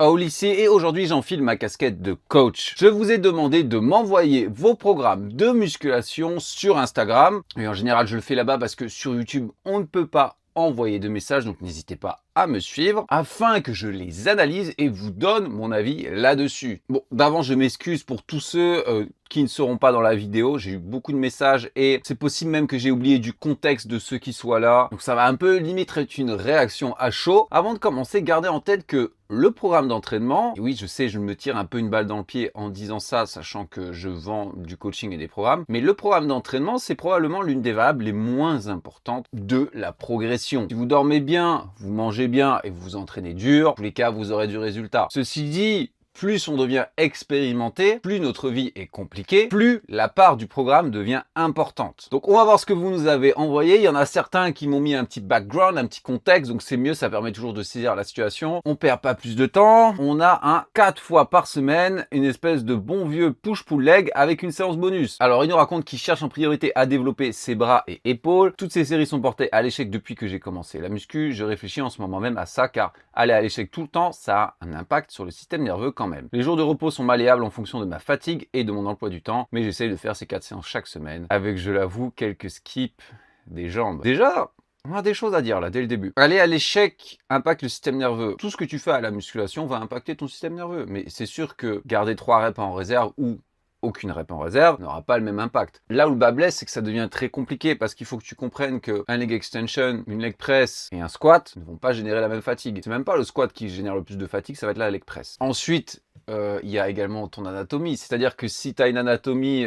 au lycée et aujourd'hui j'enfile ma casquette de coach. Je vous ai demandé de m'envoyer vos programmes de musculation sur Instagram. Et en général je le fais là-bas parce que sur YouTube on ne peut pas envoyer de messages, donc n'hésitez pas à me suivre afin que je les analyse et vous donne mon avis là-dessus. Bon, d'avant je m'excuse pour tous ceux qui ne seront pas dans la vidéo, j'ai eu beaucoup de messages et c'est possible même que j'ai oublié du contexte de ceux qui soient là, donc ça va un peu limite être une réaction à chaud. Avant de commencer, gardez en tête que le programme d'entraînement, et oui je sais je me tire un peu une balle dans le pied en disant ça, sachant que je vends du coaching et des programmes, mais le programme d'entraînement c'est probablement l'une des variables les moins importantes de la progression. Si vous dormez bien, vous mangez bien et vous vous entraînez dur, en tous les cas vous aurez du résultat. Ceci dit, plus on devient expérimenté, plus notre vie est compliquée, plus la part du programme devient importante. Donc on va voir ce que vous nous avez envoyé. Il y en a certains qui m'ont mis un petit background, un petit contexte, donc c'est mieux, ça permet toujours de saisir la situation. On perd pas plus de temps. On a un 4 fois par semaine, une espèce de bon vieux push-pull leg avec une séance bonus. Alors il nous raconte qu'il cherche en priorité à développer ses bras et épaules. Toutes ces séries sont portées à l'échec depuis que j'ai commencé la muscu. Je réfléchis en ce moment même à ça car aller à l'échec tout le temps, ça a un impact sur le système nerveux quand même. Les jours de repos sont malléables en fonction de ma fatigue et de mon emploi du temps, mais j'essaye de faire ces 4 séances chaque semaine, avec, je l'avoue, quelques skips des jambes. Déjà, on a des choses à dire là, dès le début. Aller à l'échec impacte le système nerveux. Tout ce que tu fais à la musculation va impacter ton système nerveux, mais c'est sûr que garder 3 reps en réserve ou aucune rep en réserve n'aura pas le même impact. Là où le bas blesse, c'est que ça devient très compliqué parce qu'il faut que tu comprennes qu'un leg extension, une leg press et un squat ne vont pas générer la même fatigue. C'est même pas le squat qui génère le plus de fatigue, ça va être la leg press. Ensuite, il y a également ton anatomie. C'est-à-dire que si tu as une anatomie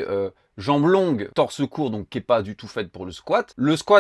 jambes longues, torse court, donc qui n'est pas du tout faite pour le squat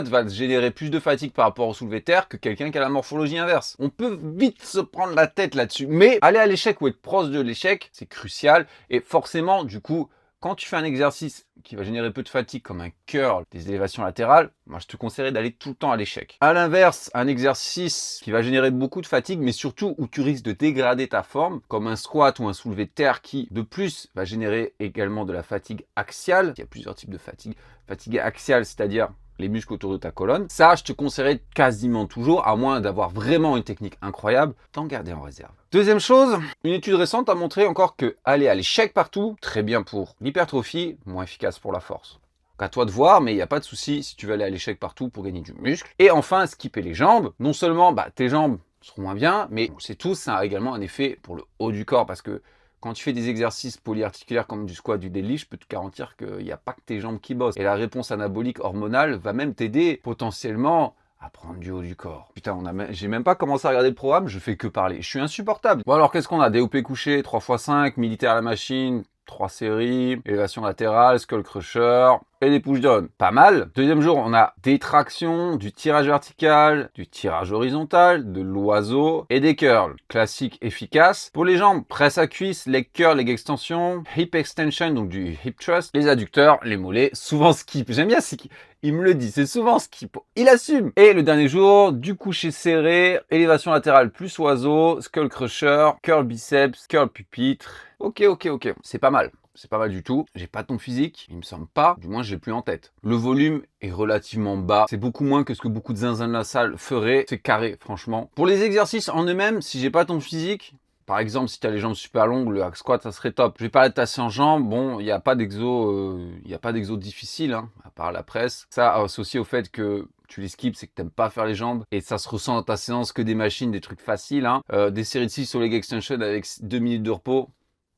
va générer plus de fatigue par rapport au soulevé de terre que quelqu'un qui a la morphologie inverse. On peut vite se prendre la tête là-dessus, mais aller à l'échec ou être proche de l'échec, c'est crucial. Et forcément, du coup, quand tu fais un exercice qui va générer peu de fatigue comme un curl, des élévations latérales, moi je te conseillerais d'aller tout le temps à l'échec. À l'inverse, un exercice qui va générer beaucoup de fatigue, mais surtout où tu risques de dégrader ta forme, comme un squat ou un soulevé de terre qui, de plus, va générer également de la fatigue axiale. Il y a plusieurs types de fatigue. Fatigue axiale, c'est-à-dire les muscles autour de ta colonne. Ça, je te conseillerais quasiment toujours, à moins d'avoir vraiment une technique incroyable, d'en garder en réserve. Deuxième chose, une étude récente a montré encore que aller à l'échec partout, très bien pour l'hypertrophie, moins efficace pour la force. Donc à toi de voir, mais il n'y a pas de souci si tu veux aller à l'échec partout pour gagner du muscle. Et enfin, skipper les jambes. Non seulement tes jambes seront moins bien, mais c'est tout, ça a également un effet pour le haut du corps parce que quand tu fais des exercices polyarticulaires comme du squat, du deadlift, je peux te garantir qu'il n'y a pas que tes jambes qui bossent. Et la réponse anabolique hormonale va même t'aider potentiellement à prendre du haut du corps. Putain, j'ai même pas commencé à regarder le programme, je fais que parler. Je suis insupportable. Bon alors, qu'est-ce qu'on a? DOP couché, 3x5, militaire à la machine, 3 séries, élévation latérale, skull crusher et des push-down. Pas mal. Deuxième jour, on a des tractions, du tirage vertical, du tirage horizontal, de l'oiseau et des curls. Classique, efficace. Pour les jambes, presse à cuisse, leg curl, leg extension, hip extension, donc du hip thrust, les adducteurs, les mollets, souvent skip. J'aime bien il me le dit, c'est souvent skip. Il assume. Et le dernier jour, du coucher serré, élévation latérale plus oiseau, skull crusher, curl biceps, curl pupitre. Ok. C'est pas mal. C'est pas mal du tout. J'ai pas ton physique, il me semble pas. Du moins, je l'ai plus en tête. Le volume est relativement bas. C'est beaucoup moins que ce que beaucoup de zinzins de la salle feraient. C'est carré, franchement. Pour les exercices en eux-mêmes, si j'ai pas ton physique, par exemple, si tu as les jambes super longues, le hack squat, ça serait top. Je vais parler de ta séance jambes. Bon, il n'y a pas d'exo difficile, hein, à part la presse. Ça, associé au fait que tu les skips, c'est que t'aimes pas faire les jambes et ça se ressent dans ta séance que des machines, des trucs faciles. Hein. Des séries de 6 sur leg extension avec 2 minutes de repos.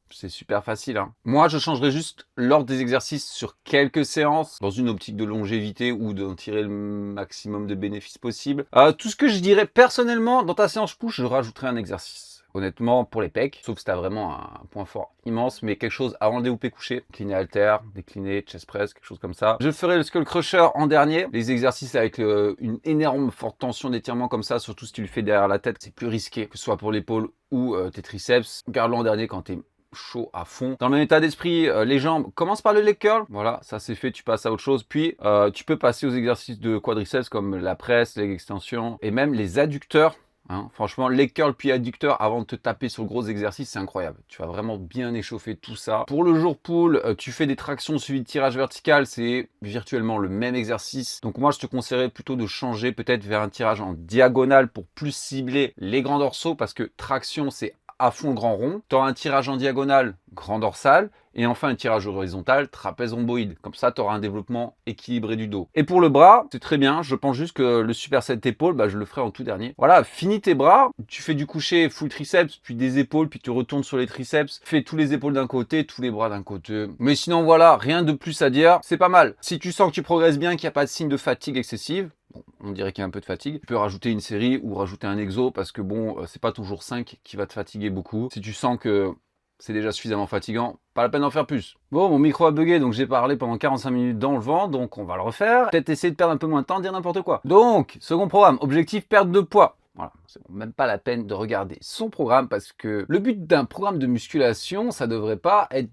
C'est super facile. Hein. Moi, je changerais juste l'ordre des exercices sur quelques séances dans une optique de longévité ou d'en tirer le maximum de bénéfices possible. Tout ce que je dirais personnellement, dans ta séance push, je rajouterais un exercice. Honnêtement, pour les pecs, sauf si tu as vraiment un point fort immense, mais quelque chose avant le développé couché, décliné halter, décliné chest press, quelque chose comme ça. Je ferai le skull crusher en dernier. Les exercices avec une énorme forte tension d'étirement comme ça, surtout si tu le fais derrière la tête, c'est plus risqué, que ce soit pour l'épaule ou tes triceps. Garde-le en dernier quand tu es chaud à fond. Dans le même état d'esprit, les jambes, commence par le leg curl. Voilà, ça c'est fait, tu passes à autre chose. Puis, tu peux passer aux exercices de quadriceps comme la presse, leg extension et même les adducteurs. Hein, franchement, leg curl puis adducteur avant de te taper sur le gros exercice, c'est incroyable. Tu vas vraiment bien échauffer tout ça. Pour le jour pull, tu fais des tractions suivies de tirage vertical, c'est virtuellement le même exercice. Donc moi, je te conseillerais plutôt de changer peut-être vers un tirage en diagonale pour plus cibler les grands dorsaux parce que traction, c'est à fond le grand rond. Tu auras un tirage en diagonale, grand dorsal. Et enfin, un tirage horizontal, trapèze rhomboïde. Comme ça, tu auras un développement équilibré du dos. Et pour le bras, c'est très bien. Je pense juste que le superset épaule, je le ferai en tout dernier. Voilà, finis tes bras. Tu fais du coucher full triceps, puis des épaules, puis tu retournes sur les triceps. Fais tous les épaules d'un côté, tous les bras d'un côté. Mais sinon, voilà, rien de plus à dire. C'est pas mal. Si tu sens que tu progresses bien, qu'il n'y a pas de signe de fatigue excessive, bon, on dirait qu'il y a un peu de fatigue. Tu peux rajouter une série ou rajouter un exo parce que bon, c'est pas toujours 5 qui va te fatiguer beaucoup. Si tu sens que c'est déjà suffisamment fatigant, pas la peine d'en faire plus. Bon, mon micro a bugué, donc j'ai parlé pendant 45 minutes dans le vent, donc on va le refaire. Peut-être essayer de perdre un peu moins de temps, dire n'importe quoi. Donc, second programme, objectif perte de poids. Voilà, c'est même pas la peine de regarder son programme parce que le but d'un programme de musculation, ça devrait pas être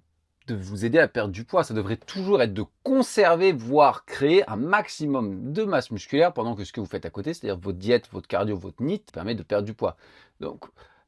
de vous aider à perdre du poids, ça devrait toujours être de conserver, voire créer un maximum de masse musculaire pendant que ce que vous faites à côté, c'est-à-dire votre diète, votre cardio, votre NEAT, permet de perdre du poids. Donc,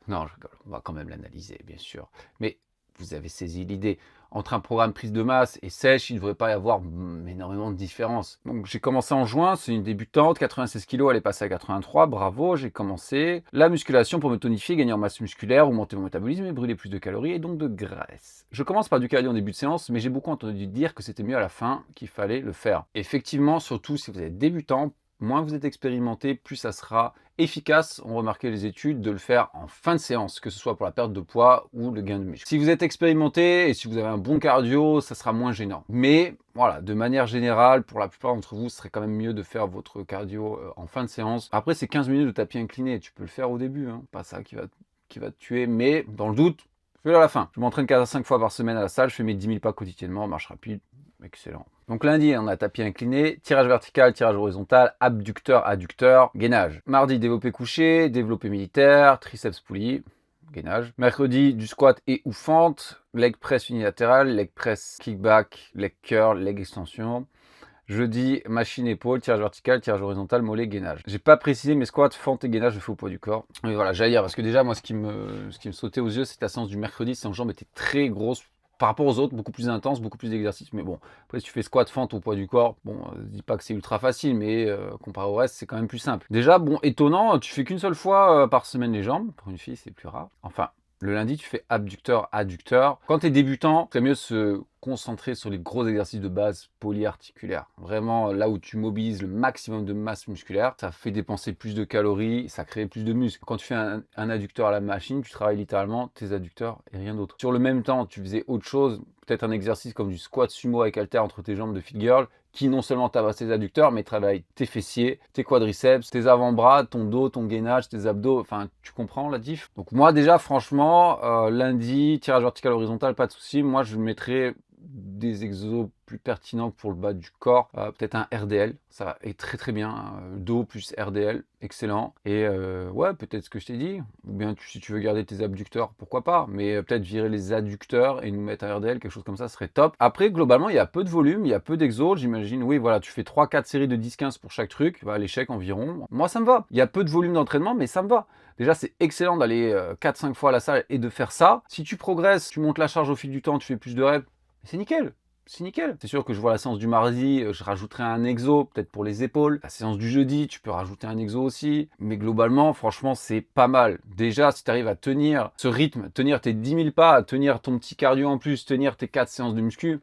non, je rigole, on va quand même l'analyser, bien sûr. Mais vous avez saisi l'idée. Entre un programme prise de masse et sèche, il ne devrait pas y avoir énormément de différence. Donc j'ai commencé en juin, c'est une débutante, 96 kg, elle est passée à 83, bravo, j'ai commencé la musculation pour me tonifier, gagner en masse musculaire, augmenter mon métabolisme et brûler plus de calories et donc de graisse. Je commence par du cardio en début de séance, mais j'ai beaucoup entendu dire que c'était mieux à la fin, qu'il fallait le faire. Effectivement, surtout si vous êtes débutant, moins vous êtes expérimenté, plus ça sera efficace, ont remarqué les études, de le faire en fin de séance, que ce soit pour la perte de poids ou le gain de muscle. Si vous êtes expérimenté et si vous avez un bon cardio, ça sera moins gênant. Mais voilà, de manière générale, pour la plupart d'entre vous, ce serait quand même mieux de faire votre cardio en fin de séance. Après, c'est 15 minutes de tapis incliné, tu peux le faire au début, hein. Pas ça qui va te tuer, mais dans le doute, fais-le à la fin. Je m'entraîne 4 à 5 fois par semaine à la salle, je fais mes 10 000 pas quotidiennement, marche rapide. Excellent. Donc lundi, on a tapis incliné, tirage vertical, tirage horizontal, abducteur, adducteur, gainage. Mardi, développé couché, développé militaire, triceps poulie, gainage. Mercredi, du squat et ou fente, leg press unilatéral, leg press kickback, leg curl, leg extension. Jeudi, machine épaule, tirage vertical, tirage horizontal, mollet, gainage. J'ai pas précisé mes squats, fente et gainage, je fais au poids du corps. Mais voilà, j'allais dire, parce que déjà, moi, ce qui me sautait aux yeux, c'est la séance du mercredi, séance jambes était très grosse par rapport aux autres, beaucoup plus intense, beaucoup plus d'exercices. Mais bon, après, si tu fais squat, fente au poids du corps, bon, dis pas que c'est ultra facile, mais comparé au reste, c'est quand même plus simple. Déjà, bon, étonnant, tu fais qu'une seule fois par semaine les jambes. Pour une fille, c'est plus rare. Enfin, le lundi, tu fais abducteur, adducteur. Quand tu es débutant, c'est mieux se concentrer sur les gros exercices de base polyarticulaires. Vraiment, là où tu mobilises le maximum de masse musculaire, ça fait dépenser plus de calories, ça crée plus de muscles. Quand tu fais un adducteur à la machine, tu travailles littéralement tes adducteurs et rien d'autre. Sur le même temps, tu faisais autre chose, peut-être un exercice comme du squat sumo avec haltère entre tes jambes de fit girl, qui non seulement tabasse tes adducteurs, mais travaille tes fessiers, tes quadriceps, tes avant-bras, ton dos, ton gainage, tes abdos, enfin, tu comprends la diff? Donc moi déjà, franchement, lundi, tirage vertical horizontal, pas de souci. Moi, je mettrais des exos plus pertinents pour le bas du corps, peut-être un RDL, ça est très très bien, dos plus RDL, excellent, et ouais, peut-être ce que je t'ai dit, ou bien si tu veux garder tes abducteurs, pourquoi pas, mais peut-être virer les adducteurs et nous mettre un RDL, quelque chose comme ça serait top. Après, globalement, il y a peu de volume, il y a peu d'exos, j'imagine, oui, voilà, tu fais 3-4 séries de 10-15 pour chaque truc, à l'échec environ, moi ça me va, il y a peu de volume d'entraînement, mais ça me va. Déjà, c'est excellent d'aller 4-5 fois à la salle et de faire ça. Si tu progresses, tu montes la charge au fil du temps, tu fais plus de reps, c'est nickel. C'est nickel. C'est sûr que je vois la séance du mardi, je rajouterai un exo, peut-être pour les épaules. La séance du jeudi, tu peux rajouter un exo aussi. Mais globalement, franchement, c'est pas mal. Déjà, si tu arrives à tenir ce rythme, tenir tes 10 000 pas, tenir ton petit cardio en plus, tenir tes 4 séances de muscu,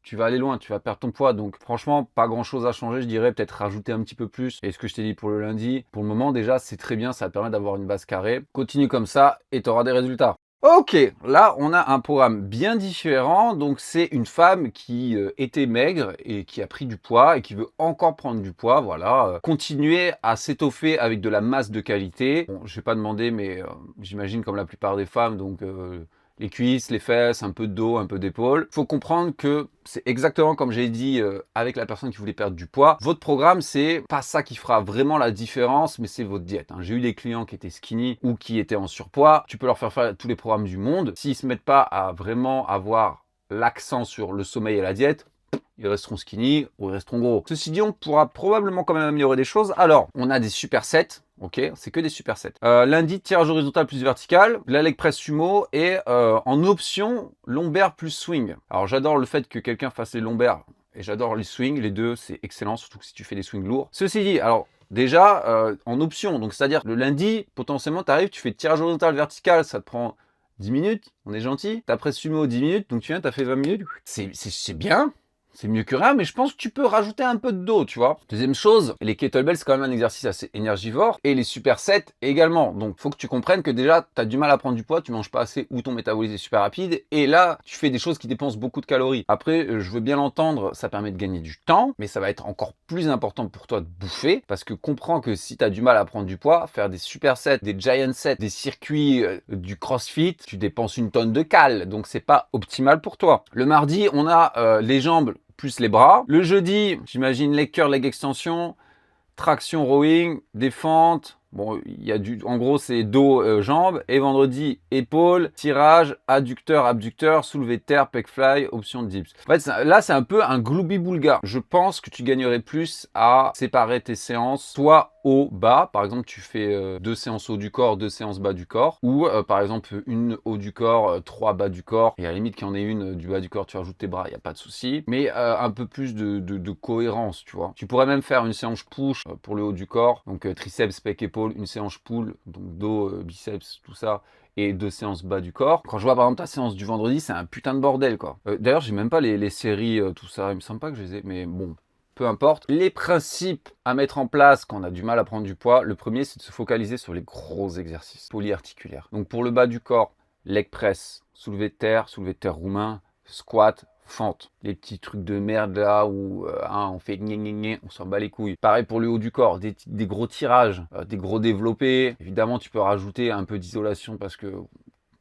tu vas aller loin, tu vas perdre ton poids. Donc franchement, pas grand chose à changer, je dirais peut-être rajouter un petit peu plus. Et ce que je t'ai dit pour le lundi, pour le moment déjà, c'est très bien, ça te permet d'avoir une base carrée. Continue comme ça et tu auras des résultats. Ok, là on a un programme bien différent, donc c'est une femme qui était maigre et qui a pris du poids et qui veut encore prendre du poids, voilà, continuer à s'étoffer avec de la masse de qualité. Bon, je vais pas demander, mais j'imagine comme la plupart des femmes, donc les cuisses, les fesses, un peu de dos, un peu d'épaule. Il faut comprendre que c'est exactement comme j'ai dit avec la personne qui voulait perdre du poids. Votre programme, c'est pas ça qui fera vraiment la différence, mais c'est votre diète. J'ai eu des clients qui étaient skinny ou qui étaient en surpoids. Tu peux leur faire tous les programmes du monde. S'ils se mettent pas à vraiment avoir l'accent sur le sommeil et la diète, ils resteront skinny ou ils resteront gros. Ceci dit, on pourra probablement quand même améliorer des choses. Alors, on a des supersets. Ok, c'est que des supersets. Lundi, tirage horizontal plus vertical, la leg press sumo et en option, lombaire plus swing. Alors j'adore le fait que quelqu'un fasse les lombaires et j'adore les swings, les deux c'est excellent, surtout si tu fais des swings lourds. Ceci dit, alors déjà en option. Donc, c'est-à-dire, le lundi, potentiellement, tu arrives, tu fais tirage horizontal vertical, ça te prend 10 minutes, on est gentil. T'as après sumo 10 minutes, donc tu viens, t'as fait 20 minutes. C'est bien. C'est mieux que rien, mais je pense que tu peux rajouter un peu de dos, tu vois. Deuxième chose, les kettlebells, c'est quand même un exercice assez énergivore. Et les supersets également. Donc, faut que tu comprennes que déjà, tu as du mal à prendre du poids, tu manges pas assez ou ton métabolisme est super rapide. Et là, tu fais des choses qui dépensent beaucoup de calories. Après, je veux bien l'entendre, ça permet de gagner du temps, mais ça va être encore plus important pour toi de bouffer. Parce que comprends que si tu as du mal à prendre du poids, faire des supersets, des giant sets, des circuits, du crossfit, tu dépenses une tonne de cales. Donc, c'est pas optimal pour toi. Le mardi, on a les jambes plus les bras. Le jeudi, j'imagine leg curl, leg extension, traction rowing, des fentes. Bon, il y a en gros, c'est dos, jambes. Et vendredi, épaules, tirage, adducteur, abducteur, soulevé de terre, pec fly, option de dips. En fait, là, c'est un peu un gloubi-boulga. Je pense que tu gagnerais plus à séparer tes séances, soit haut, bas. Par exemple, tu fais 2 séances haut du corps, 2 séances bas du corps. Ou par exemple, une haut du corps, 3 bas du corps. Et à la limite, qu'il y en ait une du bas du corps, tu rajoutes tes bras, il n'y a pas de souci. Mais un peu plus de cohérence, tu vois. Tu pourrais même faire une séance push pour le haut du corps. Donc triceps, pec, épaule, une séance pull, donc dos, biceps, tout ça. Et 2 séances bas du corps. Quand je vois par exemple ta séance du vendredi, c'est un putain de bordel, quoi. D'ailleurs, j'ai même pas les séries, tout ça. Il me semble pas que je les ai, mais bon. Peu importe. Les principes à mettre en place quand on a du mal à prendre du poids, le premier, c'est de se focaliser sur les gros exercices polyarticulaires. Donc pour le bas du corps, leg press, soulevé de terre roumain, squat, fente. Les petits trucs de merde là où on fait gna, on s'en bat les couilles. Pareil pour le haut du corps, des gros tirages, des gros développés. Évidemment, tu peux rajouter un peu d'isolation parce que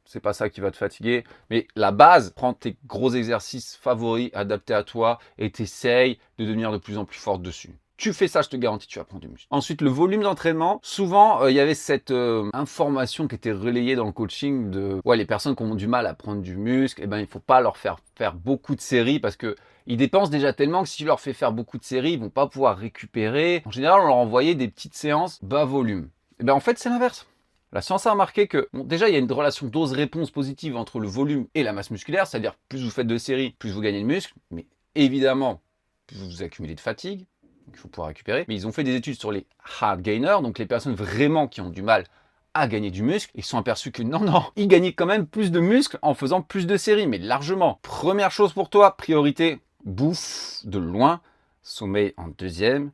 c'est pas ça qui va te fatiguer. Mais la base, prends tes gros exercices favoris, adaptés à toi, et t'essayes de devenir de plus en plus forte dessus. Tu fais ça, je te garantis, tu vas prendre du muscle. Ensuite, le volume d'entraînement. Souvent, il y avait cette information qui était relayée dans le coaching de les personnes qui ont du mal à prendre du muscle, eh ben, il faut pas leur faire beaucoup de séries parce que ils dépensent déjà tellement que si tu leur fais faire beaucoup de séries, ils vont pas pouvoir récupérer. En général, on leur envoyait des petites séances bas volume. Eh ben, en fait, c'est l'inverse. La science a remarqué que, déjà, il y a une relation dose-réponse positive entre le volume et la masse musculaire, c'est-à-dire plus vous faites de séries, plus vous gagnez de muscle, mais évidemment, plus vous accumulez de fatigue, donc il faut pouvoir récupérer. Mais ils ont fait des études sur les hard gainers, donc les personnes vraiment qui ont du mal à gagner du muscle, ils se sont aperçus que non, ils gagnaient quand même plus de muscle en faisant plus de séries, mais largement. Première chose pour toi, priorité, bouffe de loin, sommeil en deuxième,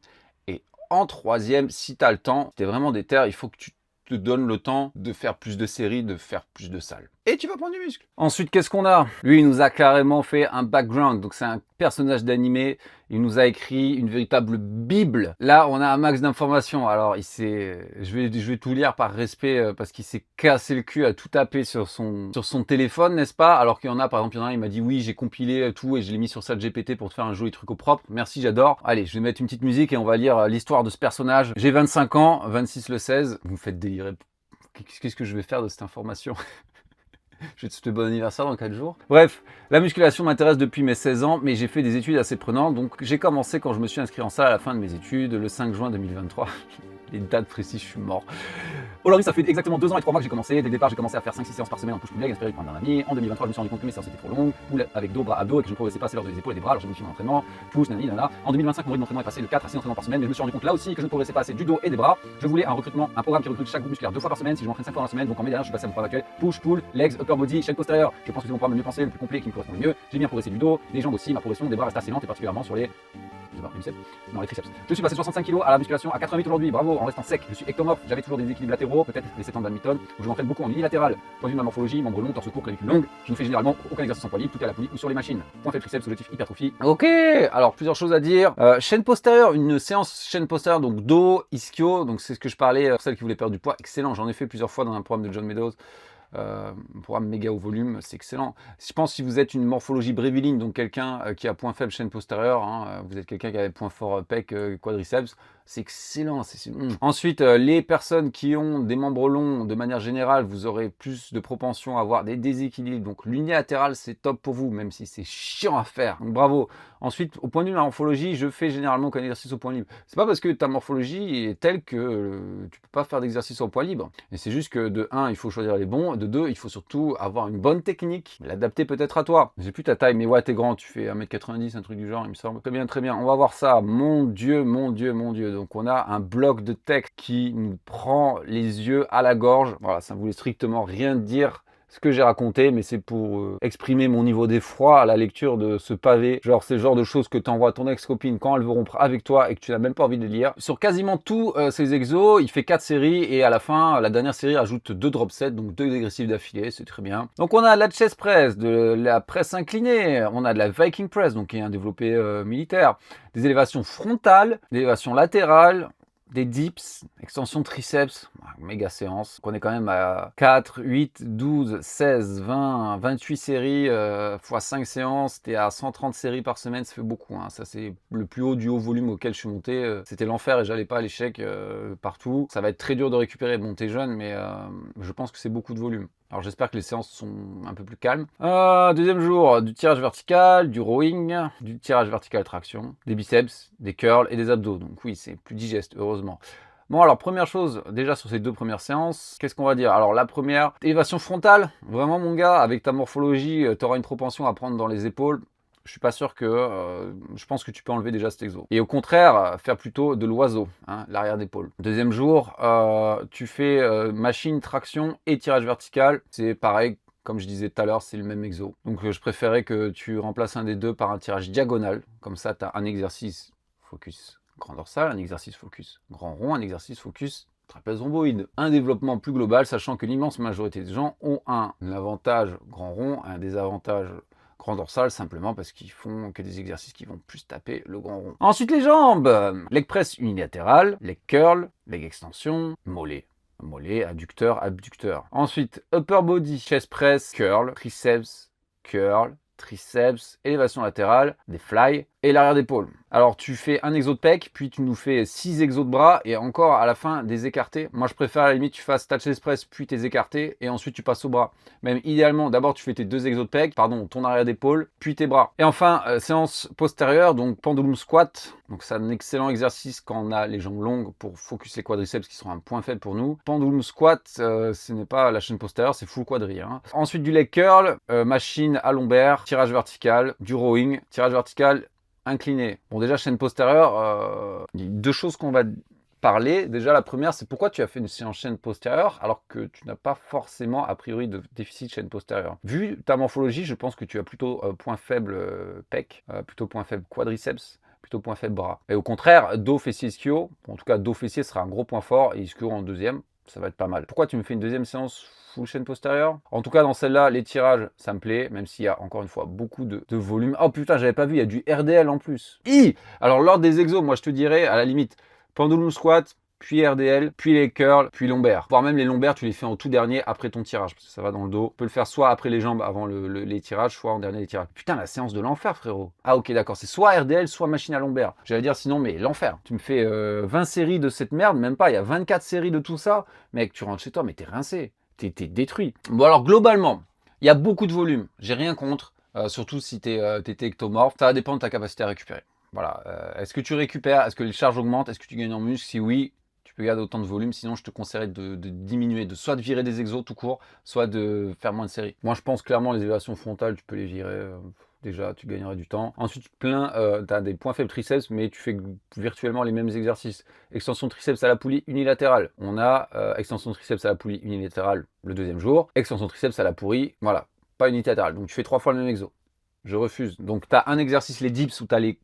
et en troisième, si tu as le temps, si tu es vraiment déter, il faut que tu te donne le temps de faire plus de séries, de faire plus de salles. Et tu vas prendre du muscle. Ensuite, qu'est-ce qu'on a? Lui, il nous a carrément fait un background. Donc, c'est un personnage d'animé. Il nous a écrit une véritable bible. Là, on a un max d'informations. Alors, je vais tout lire par respect parce qu'il s'est cassé le cul à tout taper sur son téléphone, n'est-ce pas? Alors qu'il y en a, par exemple, il y en a un, il m'a dit oui, j'ai compilé tout et je l'ai mis sur ChatGPT pour te faire un joli truc au propre. Merci, j'adore. Allez, je vais mettre une petite musique et on va lire l'histoire de ce personnage. J'ai 25 ans, 26 le 16. Vous me faites délirer. Qu'est-ce que je vais faire de cette information? Je vais te souhaiter bon anniversaire dans 4 jours. Bref, la musculation m'intéresse depuis mes 16 ans, mais j'ai fait des études assez prenantes. Donc j'ai commencé quand je me suis inscrit en salle à la fin de mes études, le 5 juin 2023. Les dates précises, je suis mort. Aujourd'hui, ça fait exactement 2 ans et 3 mois que j'ai commencé. Dès le départ, j'ai commencé à faire 5-6 séances par semaine en push pull leg, inspiré par un ami. En 2023, je me suis rendu compte que mes séances étaient trop longues, pull avec dos, bras, abdos, et que je ne progressais pas assez lors des épaules et des bras. Alors j'ai modifié mon entraînement, push, nanani, nana. En 2025, mon rythme d'entraînement est passé de 4 à 6 entraînements par semaine, mais je me suis rendu compte là aussi que je ne progressais pas assez du dos et des bras. Je voulais un programme qui recrute chaque groupe musculaire 2 fois par semaine. Si je m'entraîne 5 fois dans la semaine, donc en mai dernier, je suis passé à mon programme actuel, push, pull, legs, upper body, chaîne postérieure. Je pense que c'est mon programme le mieux pensé, le plus complet, qui me correspond le mieux. J'ai bien progressé du dos, des jambes aussi. Ma progression des bras reste assez lente et particulièrement sur les triceps. Je suis passé de 65 kg à la musculation à 88 aujourd'hui, bravo, en restant sec. Je suis ectomorphe, j'avais toujours des équilibres latéraux, peut-être les 7 ans de badminton, où je m'entraîne beaucoup en unilatéral. Point de vue de ma morphologie, membre long, torse court, clavicule longue, je ne fais généralement aucun exercice en poids libre, tout est à la poulie ou sur les machines. Point faible triceps, objectif hypertrophie. Ok, alors plusieurs choses à dire. Chaîne postérieure, une séance chaîne postérieure, donc dos, ischio, donc c'est ce que je parlais, pour celles qui voulaient perdre du poids, excellent, j'en ai fait plusieurs fois dans un programme de John Meadows. Programme méga au volume, c'est excellent. Je pense que si vous êtes une morphologie bréviline, donc quelqu'un qui a point faible chaîne postérieure, vous êtes quelqu'un qui a point fort pec, quadriceps, c'est excellent. Ensuite, les personnes qui ont des membres longs, de manière générale, vous aurez plus de propension à avoir des déséquilibres. Donc l'unilatéral, c'est top pour vous, même si c'est chiant à faire. Donc bravo. Ensuite, au point de vue de la morphologie, je fais généralement aucun exercice au point libre. C'est pas parce que ta morphologie est telle que tu peux pas faire d'exercice au point libre. Et c'est juste que de 1, il faut choisir les bons. de 2, il faut surtout avoir une bonne technique, l'adapter peut-être à toi. J'ai plus ta taille, mais ouais, t'es grand, tu fais 1m90, un truc du genre, il me semble. Très bien, très bien. On va voir ça. Mon Dieu, mon Dieu, mon Dieu. Donc on a un bloc de texte qui nous prend les yeux à la gorge. Voilà, ça ne voulait strictement rien dire ce que j'ai raconté, mais c'est pour exprimer mon niveau d'effroi à la lecture de ce pavé. Genre, c'est le genre de choses que t'envoies à ton ex-copine quand elle veut rompre avec toi et que tu n'as même pas envie de les lire. Sur quasiment tous ces exos, il fait 4 séries et à la fin, la dernière série ajoute 2 drop sets, donc 2 dégressifs d'affilée, c'est très bien. Donc on a la chest press, de la presse inclinée, on a de la Viking press, donc qui est un développé militaire, des élévations frontales, des élévations latérales, des dips, extension triceps, méga séance. On est quand même à 4, 8, 12, 16, 20, 28 séries x 5 séances. T'es à 130 séries par semaine, ça fait beaucoup. Hein. Ça, c'est le plus haut du haut volume auquel je suis monté. C'était l'enfer et j'allais pas à l'échec partout. Ça va être très dur de récupérer. Bon, t'es jeune, mais je pense que c'est beaucoup de volume. Alors j'espère que les séances sont un peu plus calmes. Deuxième jour, du tirage vertical, du rowing, du tirage vertical traction, des biceps, des curls et des abdos. Donc oui, c'est plus digeste, heureusement. Bon, alors première chose, déjà sur ces 2 premières séances, qu'est-ce qu'on va dire? Alors la première, élévation frontale. Vraiment mon gars, avec ta morphologie, tu auras une propension à prendre dans les épaules. Je suis pas sûr que... je pense que tu peux enlever déjà cet exo. Et au contraire, faire plutôt de l'oiseau, hein, l'arrière d'épaule. Deuxième jour, tu fais machine, traction et tirage vertical. C'est pareil, comme je disais tout à l'heure, c'est le même exo. Donc je préférais que tu remplaces un des 2 par un tirage diagonal. Comme ça, tu as un exercice focus grand dorsal, un exercice focus grand rond, un exercice focus trapèze rhomboïde. Un développement plus global, sachant que l'immense majorité des gens ont un avantage grand rond, un désavantage grand dorsal, simplement parce qu'ils font que des exercices qui vont plus taper le grand rond. Ensuite, les jambes. Leg press unilatéral, leg curl, leg extension, mollet. Mollet, adducteur, abducteur. Ensuite, upper body, chest press, curl, triceps, curl, triceps, élévation latérale, des fly et l'arrière d'épaule. Alors tu fais un exo de pec, puis tu nous fais 6 exos de bras et encore à la fin des écartés. Moi je préfère à la limite tu fasses ta chest press puis tes écartés et ensuite tu passes au bras. Même idéalement d'abord tu fais tes 2 exos de pec, pardon, ton arrière d'épaule, puis tes bras. Et enfin séance postérieure, donc pendulum squat. Donc c'est un excellent exercice quand on a les jambes longues pour focus les quadriceps qui sont un point faible pour nous. Pendulum squat, ce n'est pas la chaîne postérieure, c'est full quadri. Hein. Ensuite du leg curl, machine à lombaire, tirage vertical, du rowing, tirage vertical incliné. Bon déjà chaîne postérieure, il y a 2 choses qu'on va parler. Déjà la première c'est pourquoi tu as fait une séance chaîne postérieure alors que tu n'as pas forcément a priori de déficit chaîne postérieure. Vu ta morphologie, je pense que tu as plutôt point faible pec, plutôt point faible quadriceps, plutôt point faible bras. Et au contraire, dos, fessier, ischio, en tout cas dos, fessier sera un gros point fort et ischio en deuxième, ça va être pas mal. Pourquoi tu me fais une deuxième séance full chaîne postérieure? En tout cas dans celle-là, les tirages, ça me plaît, même s'il y a encore une fois beaucoup de volume. Oh putain, j'avais pas vu, il y a du RDL en plus. Alors lors des exos, moi je te dirais, à la limite, pendulum squat, puis RDL, puis les curls, puis lombaires. Voire même les lombaires, tu les fais en tout dernier après ton tirage, parce que ça va dans le dos. Tu peux le faire soit après les jambes, avant les tirages, soit en dernier les tirages. Putain, la séance de l'enfer, frérot. Ah ok, d'accord, c'est soit RDL, soit machine à lombaire. J'allais dire sinon, mais l'enfer. Tu me fais 20 séries de cette merde, même pas, il y a 24 séries de tout ça. Mec, tu rentres chez toi, mais t'es rincé. T'es détruit. Bon alors, globalement, il y a beaucoup de volume. J'ai rien contre, surtout si t'étais ectomorphe. Ça va dépendre de ta capacité à récupérer. Voilà. Est-ce que tu récupères? Est-ce que les charges augmentent? Est-ce que tu gagnes en muscle? Si oui, tu peux garder autant de volume, sinon je te conseillerais de diminuer, de soit de virer des exos tout court, soit de faire moins de séries. Moi je pense clairement les élévations frontales, tu peux les virer, déjà tu gagnerais du temps. Ensuite tu as des points faibles triceps, mais tu fais virtuellement les mêmes exercices. Extension de triceps à la poulie unilatérale. On a extension de triceps à la poulie unilatérale le deuxième jour, extension de triceps à la poulie, voilà, pas unilatérale. Donc tu fais 3 fois le même exo. Je refuse. Donc tu as un exercice, les dips, où tu as les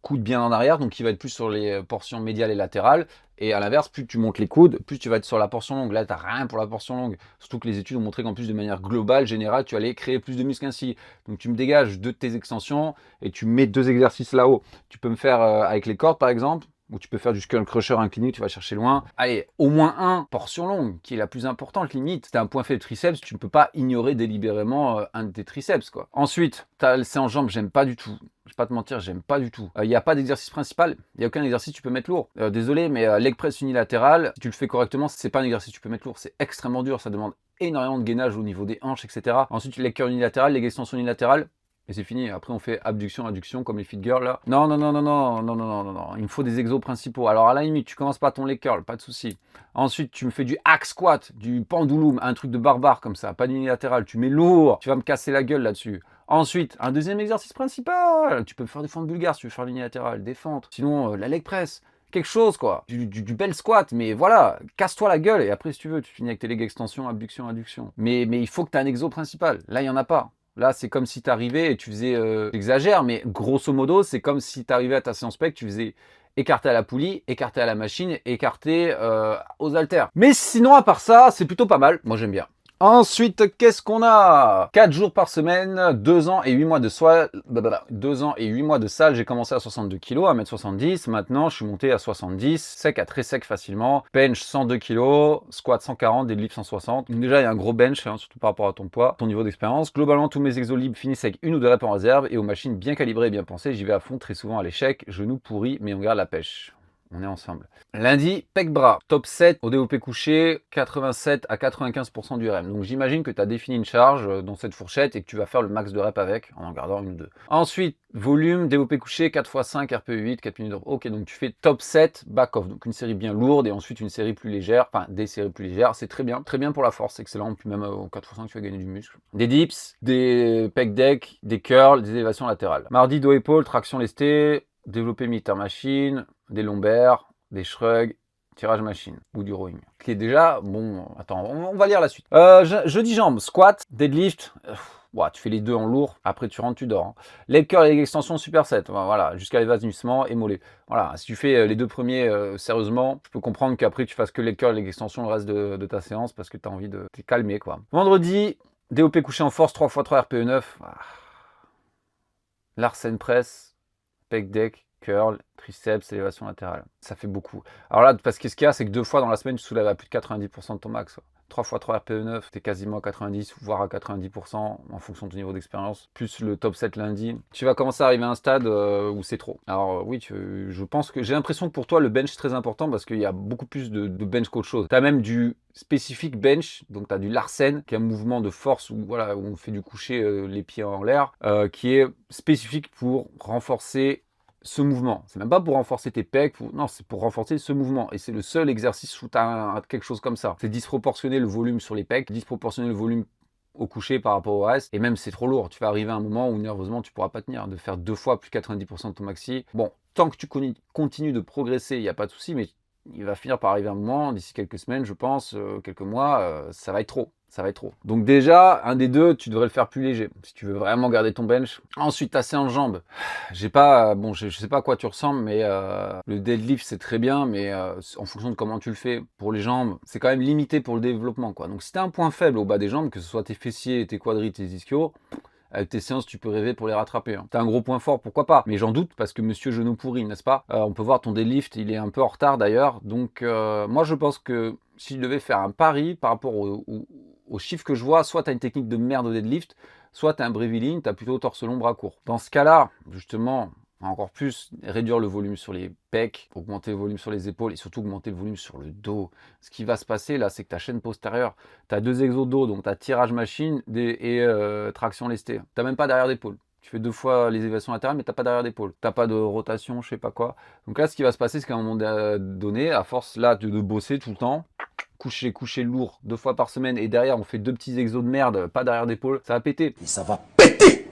coudes bien en arrière, donc il va être plus sur les portions médiales et latérales. Et à l'inverse, plus tu montes les coudes, plus tu vas être sur la portion longue. Là, tu n'as rien pour la portion longue. Surtout que les études ont montré qu'en plus, de manière globale, générale, tu allais créer plus de muscles ainsi. Donc tu me dégages 2 de tes extensions et tu mets 2 exercices là-haut. Tu peux me faire avec les cordes, par exemple, ou tu peux faire du skull crusher incliné, tu vas chercher loin. Allez, au moins un portion longue, qui est la plus importante, limite. Tu as un point faible triceps, tu ne peux pas ignorer délibérément un de tes triceps, quoi. Ensuite, tu as le séance jambes, j'aime pas du tout. Je vais pas te mentir, j'aime pas du tout. Il n'y a pas d'exercice principal, il n'y a aucun exercice tu peux mettre lourd. Désolé, mais leg press unilatéral, si tu le fais correctement, c'est pas un exercice tu peux mettre lourd, c'est extrêmement dur, ça demande énormément de gainage au niveau des hanches, etc. Ensuite, leg curl unilatéral, leg extension unilatérale, et c'est fini. Après, on fait abduction, adduction, comme les fit girls, là. Non, non, non, non, non, non, non, non, non, non. Il me faut des exos principaux. Alors, à la limite, tu commences par ton leg curl, pas de souci. Ensuite, tu me fais du hack squat, du pendulum, un truc de barbare comme ça, pas d'unilatéral. Tu mets lourd, tu vas me casser la gueule là-dessus. Ensuite, un deuxième exercice principal. Tu peux faire des fentes bulgares si tu veux faire l'unilatéral, des fentes. Sinon, la leg press. Quelque chose, quoi. Du bel squat, mais voilà, casse-toi la gueule. Et après, si tu veux, tu finis avec tes leg extensions, abduction, adduction. Mais il faut que tu aies un exo principal. Là, il n'y en a pas. Là, c'est comme si tu arrivais et tu faisais... J'exagère, mais grosso modo, c'est comme si tu arrivais à ta séance pec, tu faisais écarté à la poulie, écarté à la machine, écarté aux haltères. Mais sinon, à part ça, c'est plutôt pas mal. Moi, j'aime bien. Ensuite, qu'est-ce qu'on a? 4 jours par semaine, 2 ans et 8 mois de salle. 2 ans et 8 mois de salle, j'ai commencé à 62 kg, à 1m70. Maintenant, je suis monté à 70, sec à très sec facilement. Bench 102 kg, squat 140, deadlift 160. Donc déjà, il y a un gros bench, hein, surtout par rapport à ton poids, ton niveau d'expérience. Globalement, tous mes exos libres finissent avec 1 ou 2 reps en réserve et aux machines bien calibrées et bien pensées. J'y vais à fond, très souvent à l'échec, genoux pourris, mais on garde la pêche. On est ensemble. Lundi, pec bras, top 7 au développé couché, 87 à 95% du REM. Donc j'imagine que tu as défini une charge dans cette fourchette et que tu vas faire le max de reps avec en gardant une ou deux. Ensuite, volume, développé couché, 4x5, RPE 8, 4 minutes. Ok, donc tu fais top 7, back off. Donc une série bien lourde et ensuite une série plus légère, enfin des séries plus légères. C'est très bien pour la force, excellent. Puis même au 4x5, tu vas gagner du muscle. Des dips, des pec deck, des curls, des élévations latérales. Mardi, dos épaule, traction lestée, développé militaire machine, des lombaires, des shrugs, tirage machine ou du rowing. Qui est déjà, bon, attends, on va lire la suite. Jeudi jambes, squat, deadlift, ouais, tu fais les deux en lourd, après tu rentres, tu dors. Hein. Leg curl et leg extension, superset, voilà, jusqu'à l'évanouissement et mollet. Voilà, si tu fais les deux premiers sérieusement, je peux comprendre qu'après tu fasses que leg curl et leg extension le reste de ta séance parce que tu as envie de te calmer, quoi. Vendredi, DOP couché en force, 3x3 RPE 9. Larsen press, pec deck, curl, triceps, élévation latérale. Ça fait beaucoup. Alors là, parce que ce qu'il y a, c'est que 2 fois dans la semaine, tu soulèves à plus de 90% de ton max. 3x3 RPE 9, t'es quasiment à 90, voire à 90% en fonction de ton niveau d'expérience. Plus le top 7 lundi. Tu vas commencer à arriver à un stade où c'est trop. Alors oui, je pense que j'ai l'impression que pour toi, le bench est très important parce qu'il y a beaucoup plus de bench qu'autre chose. Tu as même du spécifique bench, donc tu as du Larsen, qui est un mouvement de force où, voilà, où on fait du coucher les pieds en l'air, qui est spécifique pour renforcer ce mouvement. C'est même pas pour renforcer tes pecs, non, c'est pour renforcer ce mouvement. Et c'est le seul exercice où tu as quelque chose comme ça. C'est disproportionner le volume sur les pecs, disproportionner le volume au coucher par rapport au reste. Et même c'est trop lourd. Tu vas arriver à un moment où nerveusement tu pourras pas tenir. De faire 2 fois plus 90% de ton maxi. Bon, tant que tu continues de progresser, il n'y a pas de souci, mais il va finir par arriver un moment, d'ici quelques semaines, je pense, quelques mois, ça va être trop. Ça va être trop. Donc déjà, un des deux, tu devrais le faire plus léger, si tu veux vraiment garder ton bench. Ensuite, ta séance jambes. J'ai pas, bon, je sais pas à quoi tu ressembles, mais le deadlift, c'est très bien, mais en fonction de comment tu le fais, pour les jambes, c'est quand même limité pour le développement, quoi. Donc si tu as un point faible au bas des jambes, que ce soit tes fessiers, tes quadris, tes ischios, avec tes séances, tu peux rêver pour les rattraper. Hein. T'as un gros point fort, pourquoi pas? Mais j'en doute parce que monsieur genou pourri, n'est-ce pas? On peut voir ton deadlift, il est un peu en retard d'ailleurs. Donc moi, je pense que si je devais faire un pari par rapport aux chiffres que je vois, soit tu as une technique de merde au deadlift, soit tu as un breviline, tu as plutôt torse long, bras court. Dans ce cas-là, justement, encore plus, réduire le volume sur les pecs, augmenter le volume sur les épaules et surtout augmenter le volume sur le dos. Ce qui va se passer là, c'est que ta chaîne postérieure, tu as 2 exos dos, donc tu as tirage machine et traction lestée. Tu n'as même pas derrière d'épaule. Tu fais 2 fois les élévations latérales, mais tu n'as pas derrière d'épaule. Tu n'as pas de rotation, je sais pas quoi. Donc là, ce qui va se passer, c'est qu'à un moment donné, à force là de bosser tout le temps, coucher lourd 2 fois par semaine et derrière on fait 2 petits exos de merde, pas derrière d'épaule, ça va péter. Et ça va péter.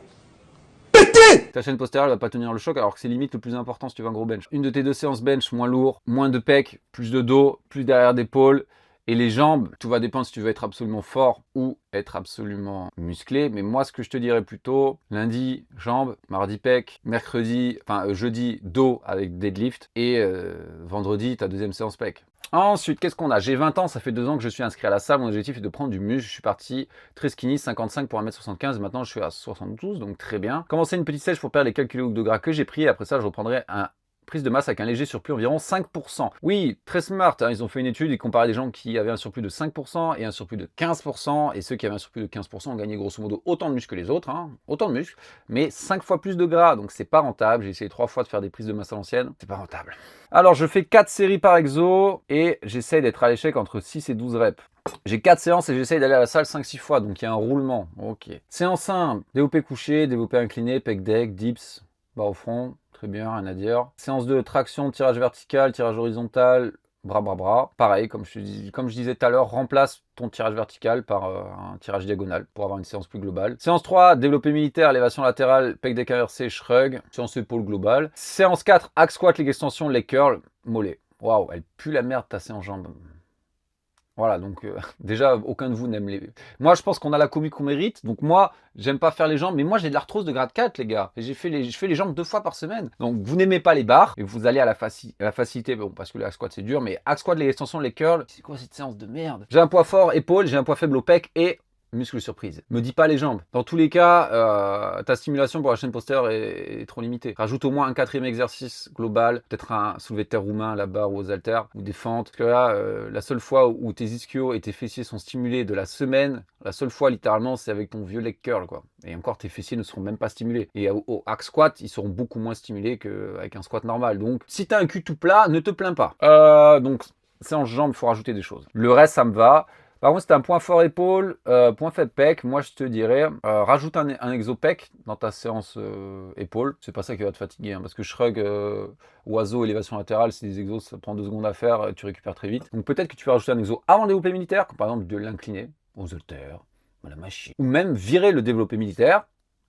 Ta chaîne postérieure va pas tenir le choc alors que c'est limite le plus important si tu veux un gros bench. Une de tes 2 séances bench moins lourd, moins de pecs, plus de dos, plus derrière d'épaule. Et les jambes, tout va dépendre si tu veux être absolument fort ou être absolument musclé. Mais moi, ce que je te dirais plutôt, lundi, jambes, mardi, pec, mercredi, jeudi, dos avec deadlift. Et vendredi, ta deuxième séance pec. Ensuite, qu'est-ce qu'on a? J'ai 20 ans, ça fait 2 ans que je suis inscrit à la salle. Mon objectif est de prendre du muscle. Je suis parti très skinny, 55 pour 1m75. Maintenant, je suis à 72, donc très bien. Commencer une petite sèche pour perdre les quelques kilos de gras que j'ai pris. Et après ça, je reprendrai un prise de masse avec un léger surplus environ 5%. Oui, très smart, hein, ils ont fait une étude, ils comparaient des gens qui avaient un surplus de 5% et un surplus de 15%, et ceux qui avaient un surplus de 15% ont gagné grosso modo autant de muscles que les autres, hein, autant de muscles, mais 5 fois plus de gras, donc c'est pas rentable. J'ai essayé 3 fois de faire des prises de masse à l'ancienne, c'est pas rentable. Alors je fais 4 séries par exo, et j'essaye d'être à l'échec entre 6 et 12 reps. J'ai 4 séances et j'essaye d'aller à la salle 5-6 fois, donc il y a un roulement. Ok. Séance 1, développé couché, développé incliné, pec deck, dips, barre au front. Très bien, rien à dire. Séance 2, traction, tirage vertical, tirage horizontal, bras. Pareil, comme je disais tout à l'heure, remplace ton tirage vertical par un tirage diagonal pour avoir une séance plus globale. Séance 3, développé militaire, élévation latérale, pec deck inversé, shrug, séance épaule globale. Séance 4, hack squat, leg extension, leg curl, mollet. Waouh, elle pue la merde ta séance jambes. Voilà, donc déjà, aucun de vous n'aime les... Moi, je pense qu'on a la commu qu'on mérite. Donc moi, j'aime pas faire les jambes. Mais moi, j'ai de l'arthrose de grade 4, les gars. Et je fais les jambes 2 fois par semaine. Donc, vous n'aimez pas les barres. Et vous allez à la facilité. Bon, parce que le hack squat, c'est dur. Mais hack squat, les extensions, les curls. C'est quoi cette séance de merde? J'ai un poids fort, épaule. J'ai un poids faible au pec. Et muscle surprise. Me dis pas les jambes. Dans tous les cas, ta stimulation pour la chaîne postérieure est trop limitée. Rajoute au moins un 4e exercice global, peut-être un soulevé de terre roumain à la barre ou aux haltères, ou des fentes. Parce que là, la seule fois où tes ischios et tes fessiers sont stimulés de la semaine, la seule fois littéralement, c'est avec ton vieux leg curl, quoi. Et encore, tes fessiers ne seront même pas stimulés. Et au hack squat, ils seront beaucoup moins stimulés qu'avec un squat normal. Donc, si t'as un cul tout plat, ne te plains pas. Donc, séance jambes, il faut rajouter des choses. Le reste, ça me va. Par contre, si tu as un point fort épaule, point faible pec, moi je te dirais, rajoute un exo pec dans ta séance épaule. C'est pas ça qui va te fatiguer, hein, parce que shrug, oiseau, élévation latérale, c'est des exos, ça prend 2 secondes à faire, tu récupères très vite. Donc peut-être que tu vas rajouter un exo avant le développé militaire, comme par exemple de l'incliner, aux haltères, à la machine. Ou même virer le développé militaire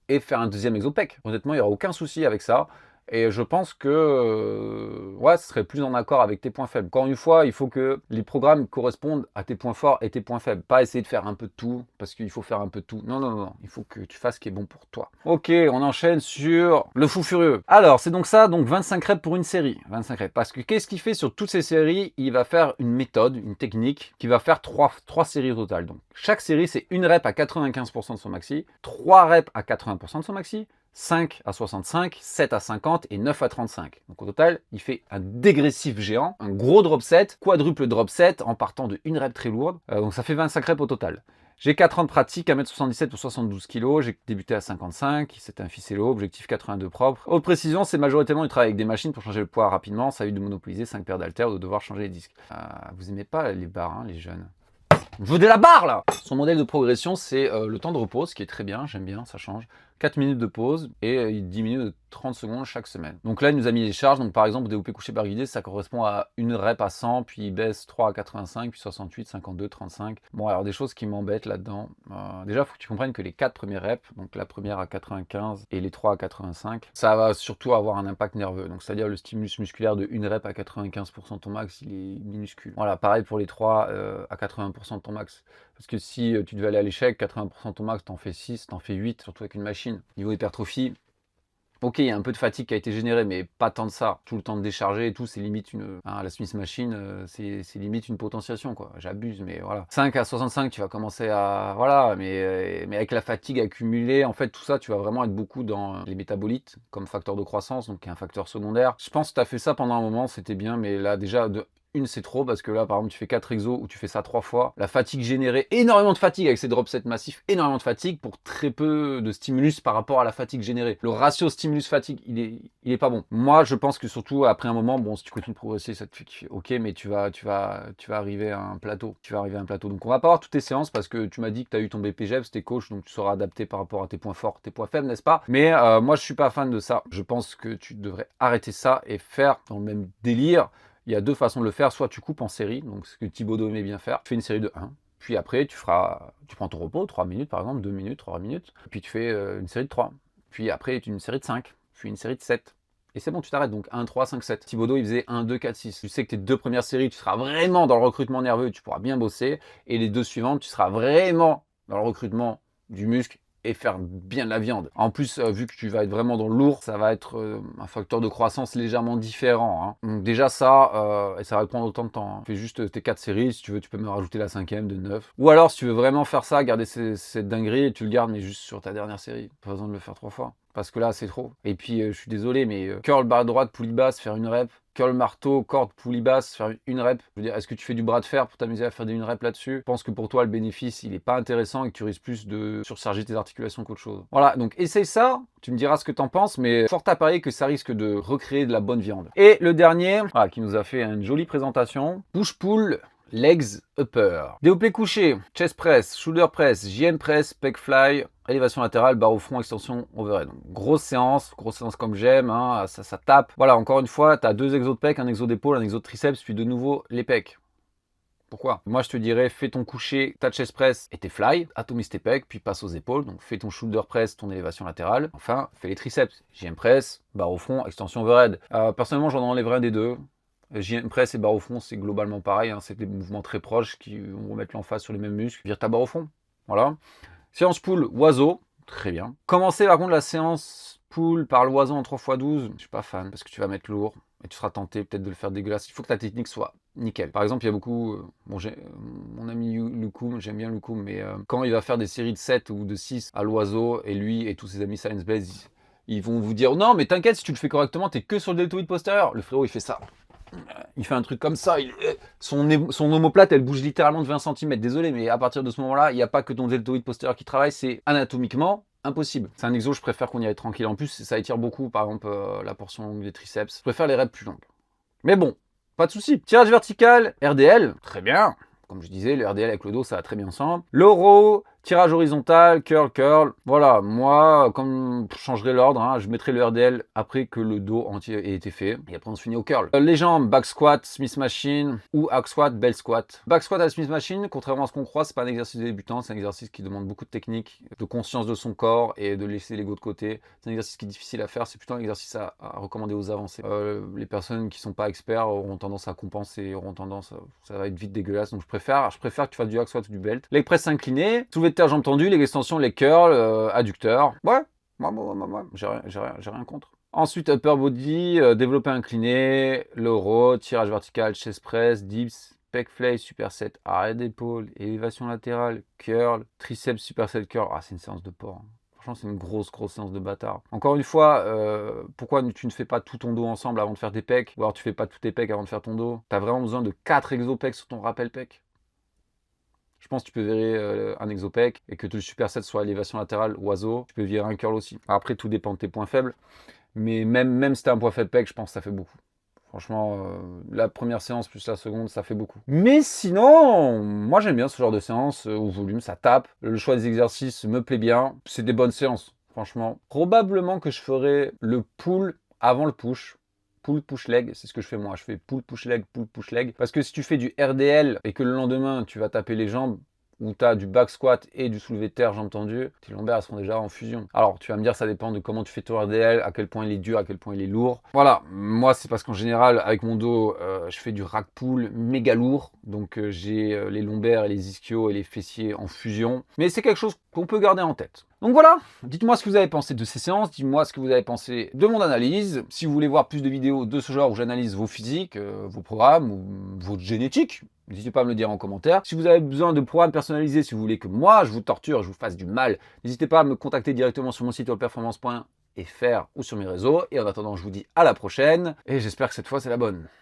et faire un 2e exo pec. Honnêtement, il n'y aura aucun souci avec ça. Et je pense que ouais, ce serait plus en accord avec tes points faibles. Encore une fois, il faut que les programmes correspondent à tes points forts et tes points faibles. Pas essayer de faire un peu de tout, parce qu'il faut faire un peu de tout. Non. Il faut que tu fasses ce qui est bon pour toi. Ok, on enchaîne sur le fou furieux. Alors, c'est donc ça, donc 25 reps pour une série. 25 reps. Parce que qu'est-ce qu'il fait sur toutes ces séries? Il va faire une méthode, une technique, qui va faire 3 séries au total. Donc, chaque série, c'est une rep à 95% de son maxi, 3 reps à 80% de son maxi, 5 à 65, 7 à 50 et 9 à 35. Donc au total, il fait un dégressif géant, un gros drop set, quadruple drop set en partant de une rep très lourde. Donc ça fait 25 reps au total. J'ai 4 ans de pratique, 1m77 pour 72 kg, j'ai débuté à 55, c'était un ficello, objectif 82 propre. Haute précision, c'est majoritairement du travail avec des machines pour changer le poids rapidement, ça évite de monopoliser 5 paires d'haltères ou de devoir changer les disques. Vous aimez pas les barres, hein, les jeunes? Je veux de la barre là! Son modèle de progression, c'est le temps de repos, ce qui est très bien, j'aime bien, ça change. 4 minutes de pause et il diminue de 30 secondes chaque semaine. Donc là, il nous a mis les charges. Donc par exemple, développé couché barre guidée, ça correspond à une rep à 100, puis il baisse 3 à 85, puis 68, 52, 35. Bon, alors des choses qui m'embêtent là-dedans. Déjà, il faut que tu comprennes que les 4 premières reps, donc la première à 95 et les 3 à 85, ça va surtout avoir un impact nerveux. Donc c'est-à-dire le stimulus musculaire de une rep à 95% de ton max, il est minuscule. Voilà, pareil pour les 3 à 80% de ton max. Parce que si tu devais aller à l'échec, 80% de ton max, t'en fais 6, t'en fais 8, surtout avec une machine. Niveau hypertrophie, ok, il y a un peu de fatigue qui a été générée, mais pas tant de ça. Tout le temps de décharger et tout, c'est limite une... la Smith Machine, c'est limite une potentiation, quoi. J'abuse, mais voilà. 5 à 65, tu vas commencer à... Voilà, mais avec la fatigue accumulée, en fait, tout ça, tu vas vraiment être beaucoup dans les métabolites, comme facteur de croissance, donc qui est un facteur secondaire. Je pense que tu as fait ça pendant un moment, c'était bien, mais là, déjà, c'est trop parce que là, par exemple, tu fais 4 exos ou tu fais ça 3 fois. La fatigue générée, énormément de fatigue avec ces drop sets massifs, énormément de fatigue pour très peu de stimulus par rapport à la fatigue générée. Le ratio stimulus-fatigue, il est pas bon. Moi, je pense que surtout après un moment, bon, si tu continues de progresser, ça te fait kiffer. Ok, mais tu vas arriver à un plateau. Donc, on va pas avoir toutes tes séances parce que tu m'as dit que tu as eu ton BPGEPS, t'es coach, donc tu seras adapté par rapport à tes points forts, tes points faibles, n'est-ce pas? Mais moi, je suis pas fan de ça. Je pense que tu devrais arrêter ça et faire dans le même délire. Il y a 2 façons de le faire, soit tu coupes en série, donc ce que Thibaudot aimait bien faire, tu fais une série de 1, puis après tu prends ton repos, 3 minutes par exemple, 2 minutes, 3 minutes, puis tu fais une série de 3, puis après une série de 5, puis une série de 7. Et c'est bon, tu t'arrêtes, donc 1, 3, 5, 7. Thibaudot, il faisait 1, 2, 4, 6. Tu sais que tes 2 premières séries, tu seras vraiment dans le recrutement nerveux, tu pourras bien bosser, et les 2 suivantes, tu seras vraiment dans le recrutement du muscle, et faire bien de la viande. En plus, vu que tu vas être vraiment dans le lourd, ça va être un facteur de croissance légèrement différent. Hein. Donc déjà ça, et ça va te prendre autant de temps. Hein. Fais juste tes 4 séries, si tu veux, tu peux me rajouter la 5e de 9. Ou alors, si tu veux vraiment faire ça, garder cette dinguerie, tu le gardes, mais juste sur ta dernière série. Pas besoin de le faire 3 fois. Parce que là, c'est trop. Et puis, je suis désolé, mais curl, barre droite, poulie basse, faire une rep. Curl, marteau, corde, poulie basse, faire une rep. Je veux dire, est-ce que tu fais du bras de fer pour t'amuser à faire une rep là-dessus? Je pense que pour toi, le bénéfice, il n'est pas intéressant et que tu risques plus de surcharger tes articulations qu'autre chose. Voilà, donc essaye ça. Tu me diras ce que t'en penses, mais fort à parier que ça risque de recréer de la bonne viande. Et le dernier, qui nous a fait une jolie présentation. Push-pull legs upper. Développé couché, chest press, shoulder press, JM press, pec fly, élévation latérale, barre au front, extension overhead. Donc, grosse séance comme j'aime, hein, ça tape. Voilà, encore une fois, tu as 2 exos de pec, un exo d'épaule, un exo de triceps, puis de nouveau les pecs. Pourquoi? Moi, je te dirais, fais ton coucher, ta chest press et tes fly, atomise tes pecs, puis passe aux épaules. Donc, fais ton shoulder press, ton élévation latérale. Enfin, fais les triceps. JM press, barre au front, extension overhead. Personnellement, j'en enlèverais un des deux. JM press et barre au front, c'est globalement pareil. Hein, c'est des mouvements très proches qui vont remettre l'emphase sur les mêmes muscles. Vire ta barre au front. Voilà. Séance pull, oiseau. Très bien. Commencer par contre la séance pull par l'oiseau en 3x12. Je suis pas fan parce que tu vas mettre lourd. Et tu seras tenté peut-être de le faire dégueulasse. Il faut que ta technique soit nickel. Par exemple, il y a beaucoup... mon ami Lukum, j'aime bien Lukum, mais quand il va faire des séries de 7 ou de 6 à l'oiseau, et lui et tous ses amis Science Blaze, ils vont vous dire « Non, mais t'inquiète, si tu le fais correctement, t'es que sur le deltoïde postérieur. » Le frérot, il fait ça. Il fait un truc comme ça. Son omoplate, elle bouge littéralement de 20 cm. Désolé, mais à partir de ce moment-là, il n'y a pas que ton deltoïde postérieur qui travaille. C'est anatomiquement impossible. C'est un exo, je préfère qu'on y aille tranquille. En plus, ça étire beaucoup, par exemple, la portion longue des triceps. Je préfère les reps plus longues. Mais bon, pas de souci. Tirage vertical, RDL, très bien. Comme je disais, le RDL avec le dos, ça va très bien ensemble. Le row, tirage horizontal, curl, curl. Voilà, moi, comme je changerai l'ordre, hein, je mettrai le RDL après que le dos entier ait été fait. Et après, on se finit au curl. Les jambes, back squat, Smith machine ou hack squat, bell squat. Back squat à la Smith machine, contrairement à ce qu'on croit, c'est pas un exercice de débutant, c'est un exercice qui demande beaucoup de technique, de conscience de son corps et de laisser l'ego de côté. C'est un exercice qui est difficile à faire, c'est plutôt un exercice à recommander aux avancés. Les personnes qui sont pas experts auront tendance à compenser, ça va être vite dégueulasse. Donc je préfère que tu fasses du hack squat ou du belt. Leg press incliné, soulevé de terre, jambes tendues, les extensions, les curls, adducteurs. Ouais, j'ai rien contre. Ensuite, upper body, développé incliné, le row, tirage vertical, chest press, dips, pec fly, superset, arrêt d'épaule, élévation latérale, curl, triceps, superset, curl. Ah, c'est une séance de porc. Hein. Franchement, c'est une grosse séance de bâtard. Encore une fois, pourquoi tu ne fais pas tout ton dos ensemble avant de faire tes pecs? Ou alors tu fais pas tous tes pecs avant de faire ton dos? Tu as vraiment besoin de 4 exo-pecs sur ton rappel pec? Je pense que tu peux virer un exopec et que le superset soit élévation latérale, oiseau. Tu peux virer un curl aussi. Après, tout dépend de tes points faibles. Mais même si tu as un point faible pec, je pense que ça fait beaucoup. Franchement, la première séance plus la seconde, ça fait beaucoup. Mais sinon, moi j'aime bien ce genre de séance au volume, ça tape. Le choix des exercices me plaît bien. C'est des bonnes séances, franchement. Probablement que je ferai le pull avant le push. Pull, push, leg, c'est ce que je fais moi. Je fais pull, push, leg. Parce que si tu fais du RDL et que le lendemain, tu vas taper les jambes, où tu as du back squat et du soulevé de terre, jambes tendues, tes lombaires seront déjà en fusion. Alors, tu vas me dire, ça dépend de comment tu fais ton RDL, à quel point il est dur, à quel point il est lourd. Voilà, moi, c'est parce qu'en général, avec mon dos, je fais du rack pull méga lourd. Donc, j'ai les lombaires et les ischios et les fessiers en fusion. Mais c'est quelque chose qu'on peut garder en tête. Donc voilà, dites-moi ce que vous avez pensé de ces séances, dites-moi ce que vous avez pensé de mon analyse. Si vous voulez voir plus de vidéos de ce genre où j'analyse vos physiques, vos programmes ou votre génétique, n'hésitez pas à me le dire en commentaire. Si vous avez besoin de programmes personnalisés, si vous voulez que moi je vous torture, je vous fasse du mal, n'hésitez pas à me contacter directement sur mon site webperformance.fr ou sur mes réseaux. Et en attendant, je vous dis à la prochaine et j'espère que cette fois c'est la bonne.